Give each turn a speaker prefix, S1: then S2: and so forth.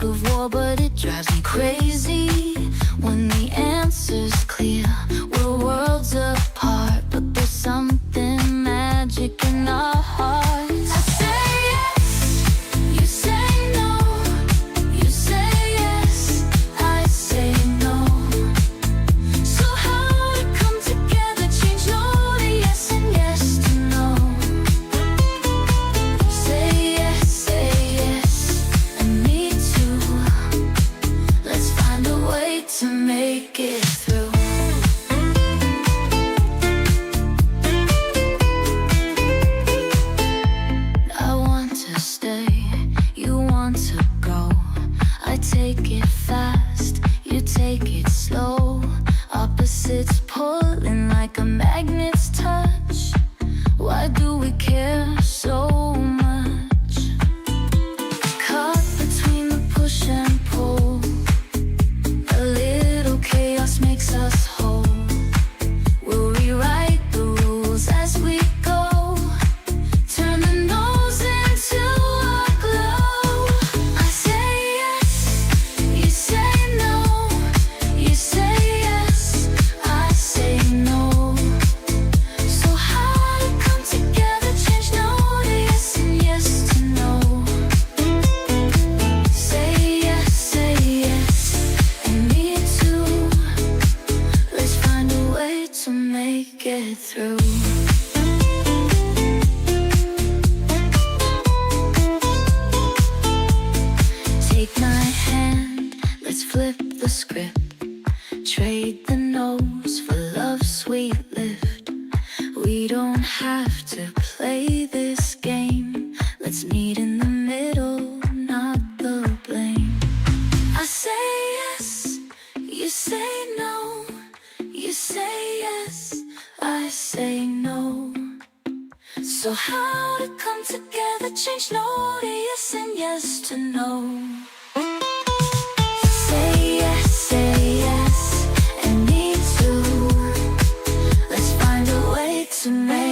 S1: of war, but it drives me crazy when the answer's clear. We're worlds apart, but there's something magic in our hearts. I say yes, you say no. You say yes, I say no. So how to come together, change no to yes and yes to no. Say yes, and me too. Let's find a way to make it through. I want to stay, you want to go. I take it fast, you take it slow. Opposites pulling like a magnet's touch. Why do we care so much? Caught between the push and pull. A little chaos makes us whole. We'll rewrite the rules as we go. Turn the no's into a glow. I say yes, you say no. You say yes, I say no. So how to come together, change no to yes and yes to no. Say yes, and me too. Let's find a way to make it through. Take my hand, let's flip the script. Trade the no's for love's sweet lift. We don't have to play this game. Let's meet in the middle, not the blame. I say yes, you say no. You say yes, I say no. So how to come together, change no to yes and yes to no. Say yes, and me too. Let's find a way to make